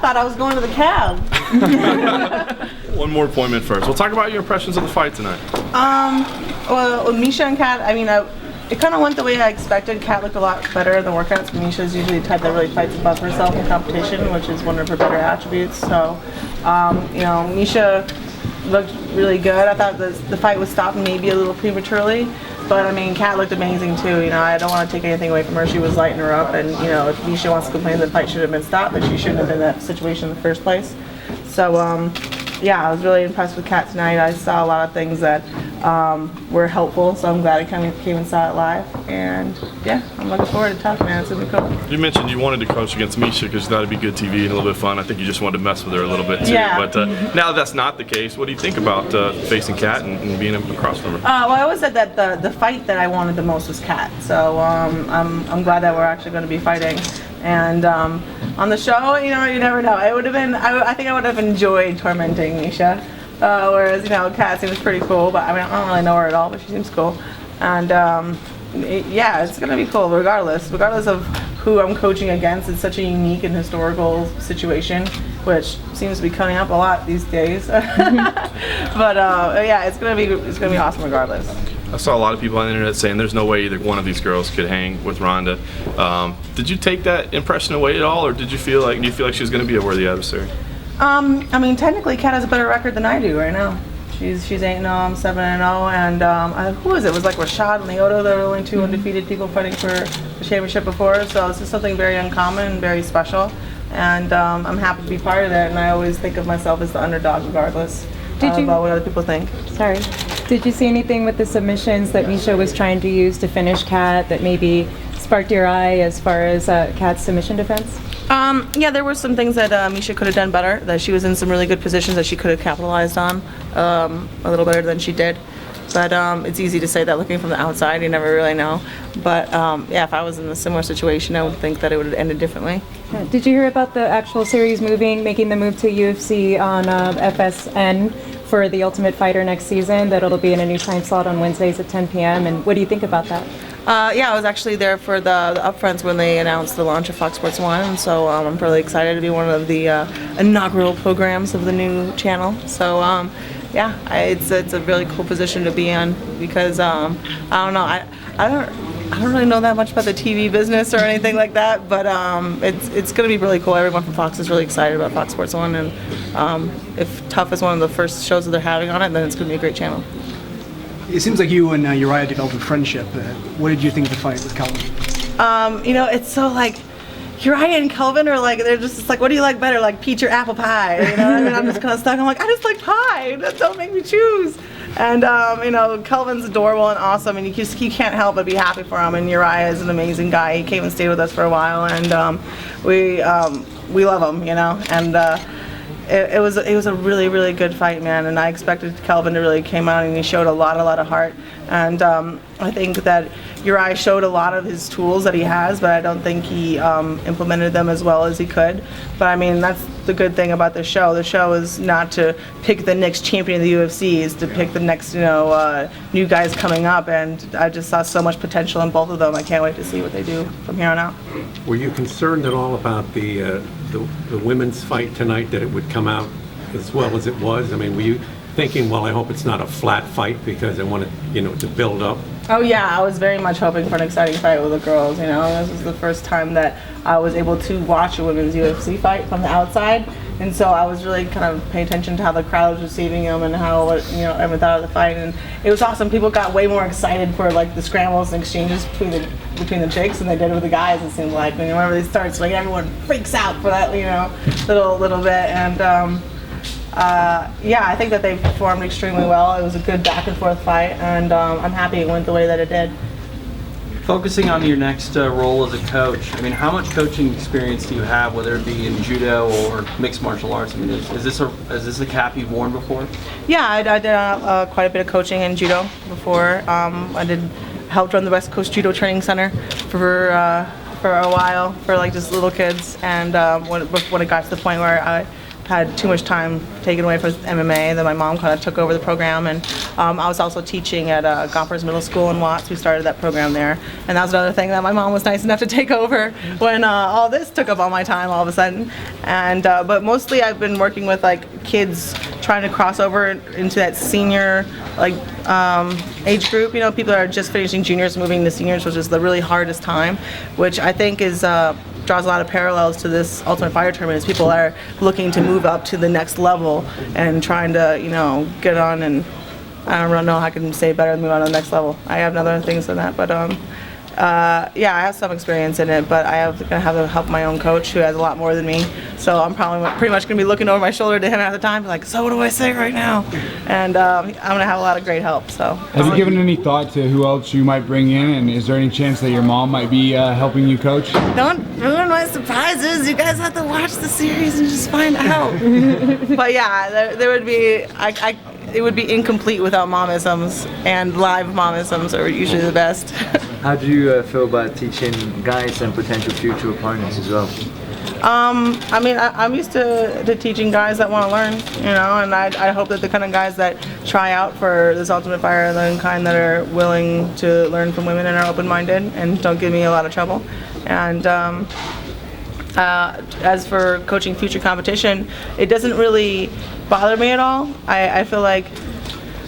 thought I was going to the cab. One more appointment first. We'll talk about your impressions of the fight tonight. Well, with Misha and Kat, I mean, it kind of went the way I expected. Kat looked a lot better in the workouts. Misha's usually the type that really fights above herself in competition, which is one of her better attributes. So, you know, Misha looked really good. I thought the fight was stopped maybe a little prematurely. But I mean, Kat looked amazing too. You know, I don't want to take anything away from her. She was lighting her up, and you know, if Misha wants to complain that the fight should have been stopped, but she shouldn't have been in that situation in the first place. So, yeah, I was really impressed with Kat tonight. I saw a lot of things that were helpful, so I'm glad I came and saw it live. And yeah, I'm looking forward to talking, man. It's gonna be cool. You mentioned you wanted to coach against Misha because you thought it'd be good TV and a little bit of fun. I think you just wanted to mess with her a little bit too. Yeah. But now that's not the case. What do you think about facing Kat and being across from her? Well, I always said that the fight that I wanted the most was Kat. So I'm glad that we're actually going to be fighting. And on the show, you know, you never know. It would have been. I think I would have enjoyed tormenting Misha. Whereas, you know, Kat seems pretty cool, but I mean, I don't really know her at all, but she seems cool. And yeah, it's gonna be cool regardless of who I'm coaching against. It's such a unique and historical situation, which seems to be coming up a lot these days. But yeah, it's gonna be awesome regardless. I saw a lot of people on the internet saying there's no way either one of these girls could hang with Ronda. Did you take that impression away at all, or do you feel like she was going to be a worthy adversary? I mean, technically, Kat has a better record than I do right now. She's 8-0, I'm 7-0, and who was it? It was like Rashad and Lyoto. There were only two undefeated people fighting for the championship before, so this is something very uncommon and very special. And I'm happy to be part of it, and I always think of myself as the underdog regardless of what other people think. Sorry. Did you see anything with the submissions that Misha was trying to use to finish Kat that maybe sparked your eye as far as Kat's submission defense? Yeah, there were some things that Misha could have done better, that she was in some really good positions that she could have capitalized on a little better than she did. But it's easy to say that looking from the outside, you never really know. But yeah, if I was in a similar situation, I would think that it would have ended differently. Did you hear about the actual series making the move to UFC on FSN for The Ultimate Fighter next season, that it'll be in a new time slot on Wednesdays at 10 p.m. and what do you think about that? Yeah, I was actually there for the upfronts when they announced the launch of Fox Sports 1, and so I'm really excited to be one of the inaugural programs of the new channel. So yeah, it's a really cool position to be in because I don't know, I don't really know that much about the TV business or anything like that, but it's going to be really cool. Everyone from Fox is really excited about Fox Sports 1, and if Tough is one of the first shows that they're having on it, then it's going to be a great channel. It seems like you and Uriah developed a friendship. What did you think of the fight with Kelvin? You know, it's so like, Uriah and Kelvin are like, they're just it's like, what do you like better, like peach or apple pie? You know what I mean? I'm just kind of stuck. I'm like, I just like pie. Don't make me choose. And you know, Kelvin's adorable and awesome, and you can't help but be happy for him. And Uriah is an amazing guy. He came and stayed with us for a while, and we love him, you know. And it was a really, really good fight, man. And I expected Kelvin to really came out, and he showed a lot of heart. And I think that Uriah showed a lot of his tools that he has, but I don't think he implemented them as well as he could. But I mean, that's the good thing about the show. The show is not to pick the next champion of the UFC, it's to pick the next, you know, new guys coming up. And I just saw so much potential in both of them. I can't wait to see what they do from here on out. Were you concerned at all about the women's fight tonight, that it would come out as well as it was? I mean, were you thinking, well, I hope it's not a flat fight because I want it, you know, to build up? Oh yeah, I was very much hoping for an exciting fight with the girls. You know, this was the first time that I was able to watch a women's UFC fight from the outside, and so I was really kind of paying attention to how the crowd was receiving them and how, you know, everyone thought of the fight, and it was awesome. People got way more excited for like the scrambles and exchanges between the chicks than they did with the guys. It seemed like, and whenever they start, like everyone freaks out for that, you know, little bit, and. Yeah, I think that they performed extremely well. It was a good back and forth fight, and I'm happy it went the way that it did. Focusing on your next role as a coach, I mean, how much coaching experience do you have, whether it be in judo or mixed martial arts? I mean, is this a cap you've worn before? Yeah, I did quite a bit of coaching in judo before. Helped run the West Coast Judo Training Center for a while for like just little kids, and when it got to the point where I had too much time taken away from MMA. Then my mom kind of took over the program, and I was also teaching at Gompers Middle School in Watts. We started that program there, and that was another thing that my mom was nice enough to take over when all this took up all my time all of a sudden. And but mostly I've been working with like kids trying to cross over into that senior age group. You know, people that are just finishing juniors, moving to seniors, which is the really hardest time, which I think is draws a lot of parallels to this Ultimate Fighter tournament. Is people are looking to move up to the next level and trying to, you know, get on, and I don't really know how I can say it better than move on to the next level. I have other things than that, but yeah, I have some experience in it, but gonna have to help my own coach who has a lot more than me. So I'm probably pretty much gonna be looking over my shoulder to him at the time, like, so what do I say right now? And I'm gonna have a lot of great help. So. Have you given any thought to who else you might bring in, and is there any chance that your mom might be helping you coach? Don't ruin my surprises. You guys have to watch the series and just find out. But yeah, there would be. It would be incomplete without momisms, and live momisms are usually the best. How do you feel about teaching guys and potential future opponents as well? I mean, I'm used to teaching guys that want to learn, you know, and I hope that the kind of guys that try out for this Ultimate Fighter are the kind that are willing to learn from women and are open-minded and don't give me a lot of trouble. And as for coaching future competition, it doesn't really bother me at all. I feel like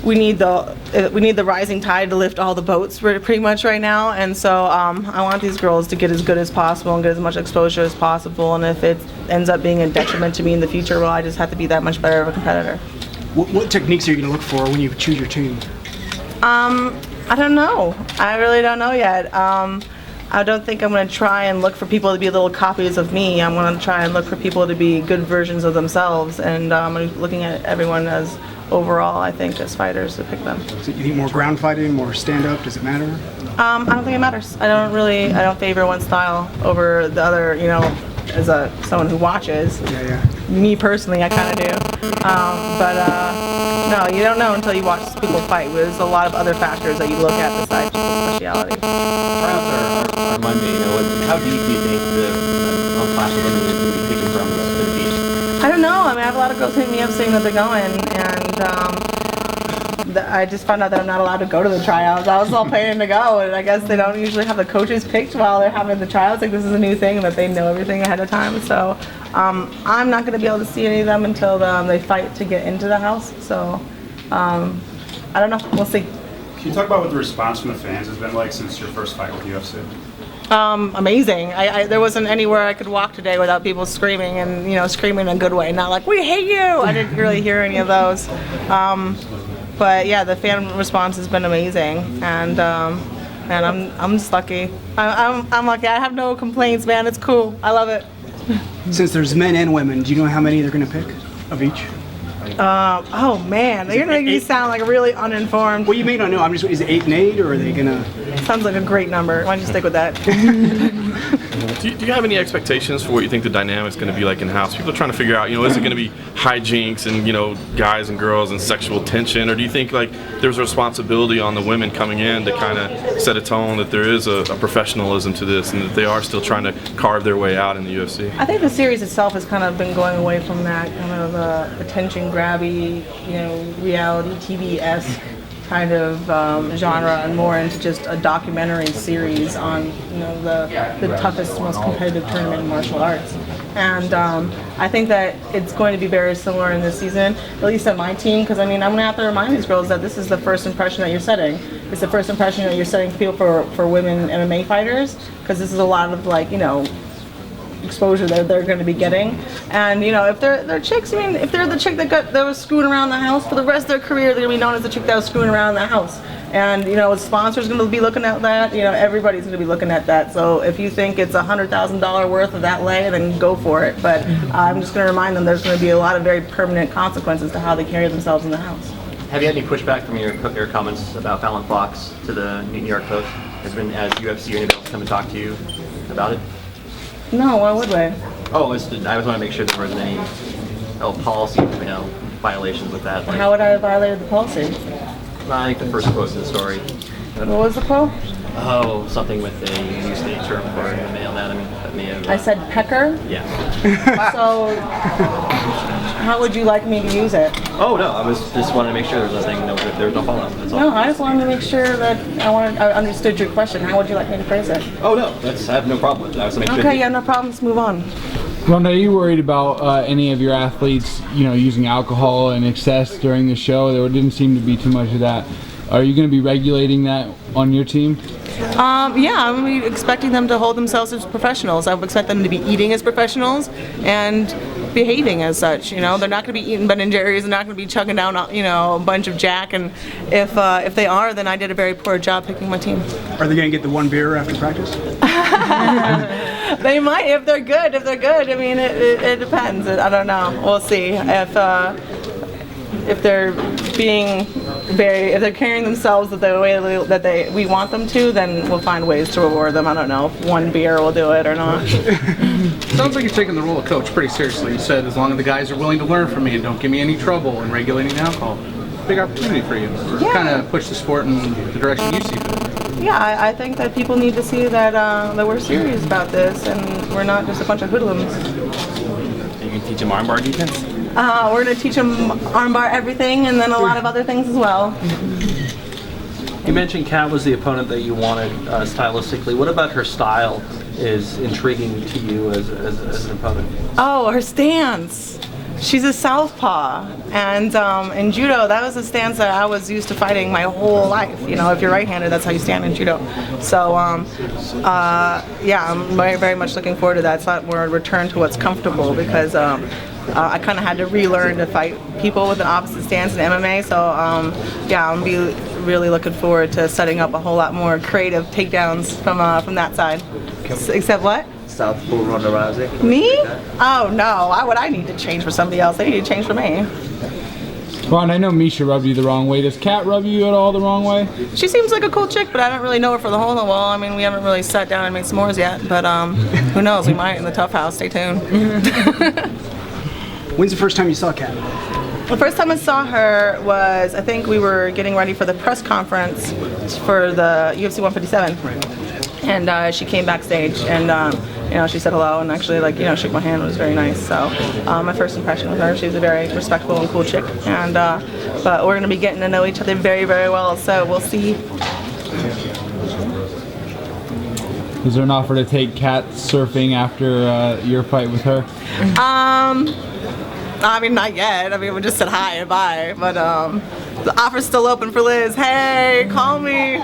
we need the rising tide to lift all the boats pretty much right now, and so I want these girls to get as good as possible and get as much exposure as possible, and if it ends up being a detriment to me in the future, well, I just have to be that much better of a competitor. What techniques are you going to look for when you choose your team? I don't know. I really don't know yet. I don't think I'm going to try and look for people to be little copies of me. I'm going to try and look for people to be good versions of themselves, and I'm looking at everyone as overall, I think, as fighters to pick them. So you think more ground fighting, more stand-up? Does it matter? I don't think it matters. I don't favor one style over the other, you know, as someone who watches. Yeah. Me personally, I kind of do. But no, you don't know until you watch people fight. There's a lot of other factors that you look at besides people's speciality. Tryouts are Monday. You know, how deep do you think the class of women is going to be picking from is going to be? I don't know. I mean, I have a lot of girls hitting me up saying that they're going, and I just found out that I'm not allowed to go to the tryouts. I was all planning to go, and I guess they don't usually have the coaches picked while they're having the tryouts. Like, this is a new thing, that they know everything ahead of time. So I'm not going to be able to see any of them until they fight to get into the house. So I don't know. We'll see. Can you talk about what the response from the fans has been like since your first fight with UFC? Amazing. There wasn't anywhere I could walk today without people screaming, and, you know, screaming in a good way, not like, we hate you. I didn't really hear any of those. But yeah, the fan response has been amazing, and I'm just lucky. I'm lucky. I have no complaints, man. It's cool. I love it. Since there's men and women, do you know how many they're going to pick of each? Oh man, you're gonna make me sound like really uninformed. Well, you may not know. Is it 8 and 8, or are they gonna? Sounds like a great number. Why don't you stick with that? Do you have any expectations for what you think the dynamic's going to be like in house? People are trying to figure out, you know, is it going to be hijinks and, you know, guys and girls and sexual tension, or do you think like there's a responsibility on the women coming in to kind of set a tone that there is a professionalism to this and that they are still trying to carve their way out in the UFC? I think the series itself has kind of been going away from that kind of attention grabby, you know, reality TV-esque kind of genre, and more into just a documentary series on, you know, the toughest, most competitive tournament in martial arts. And I think that it's going to be very similar in this season, at least at my team, because I mean, I'm going to have to remind these girls that this is the first impression that you're setting. It's the first impression that you're setting for people for women MMA fighters, because this is a lot of, like, you know, exposure that they're going to be getting. And, you know, if they're chicks, I mean, if they're the chick that was screwing around the house for the rest of their career, they're going to be known as the chick that was screwing around the house. And, you know, sponsors going to be looking at that. You know, everybody's going to be looking at that. So if you think it's $100,000 worth of that lay, then go for it. But I'm just going to remind them there's going to be a lot of very permanent consequences to how they carry themselves in the house. Have you had any pushback from your comments about Fallon Fox to the New York coach? Has UFC or anybody else come and talk to you about it? No, why would we? Oh, I just want to make sure there wasn't any policy, you know, violations with that. Like, how would I have violated the policy? I think the first quote in the story. What was the quote? Oh, something with a used a term for the male anatomy that may have. I said pecker. Yeah. So, how would you like me to use it? Oh no, I was just wanting to make sure there's no fallout. That's all. No, I just wanted to make sure that I understood your question. How would you like me to phrase it? Oh no, I have no problem with that. I was making sure. Okay, yeah, no problem. Let's move on. Ronda, are you worried about any of your athletes, using alcohol in excess during the show? There didn't seem to be too much of that. Are you going to be regulating that on your team? Yeah, I'm expecting them to hold themselves as professionals. I would expect them to be eating as professionals and behaving as such. They're not going to be eating Ben and Jerry's. They're not going to be chugging down, a bunch of Jack. And if they are, then I did a very poor job picking my team. Are they going to get the one beer after practice? They might if they're good. I mean, it depends. I don't know. We'll see. If they're being if they're carrying themselves the way that we want them to, then we'll find ways to reward them. I don't know if one beer will do it or not. Sounds like you're taking the role of coach pretty seriously. You said as long as the guys are willing to learn from me and don't give me any trouble in regulating the alcohol. Big opportunity for you. Yeah. Kind of push the sport in the direction you see fit. Yeah, I think that people need to see that we're serious about this and we're not just a bunch of hoodlums. You can teach them armbar defense. We're going to teach them armbar everything and then a lot of other things as well. You mentioned Kat was the opponent that you wanted stylistically. What about her style is intriguing to you as an opponent? Oh, her stance. She's a southpaw, and in judo, that was a stance that I was used to fighting my whole life. If you're right-handed, that's how you stand in judo. So, yeah, I'm very, very much looking forward to that. It's not more a return to what's comfortable because I kind of had to relearn to fight people with an opposite stance in MMA. So, yeah, I'm really looking forward to setting up a whole lot more creative takedowns from that side. Except what? Southpaw Ronda Rousey. Me? Oh no, why would I need to change for somebody else? They need to change for me. Ron, I know Misha rubbed you the wrong way. Does Kat rub you at all the wrong way? She seems like a cool chick, but I don't really know her for the whole of the wall. I mean, we haven't really sat down and made s'mores yet, but who knows? We might in the Tough House. Stay tuned. When's the first time you saw Kat? The first time I saw her was, I think we were getting ready for the press conference for the UFC 157. Right. And she came backstage and she said hello and actually shook my hand. It was very nice. So my first impression with her, she's a very respectful and cool chick. And but we're gonna be getting to know each other very, very well. So we'll see. Is there an offer to take Kat surfing after your fight with her? I mean, not yet. I mean, we just said hi and bye. But the offer's still open for Liz. Hey, call me.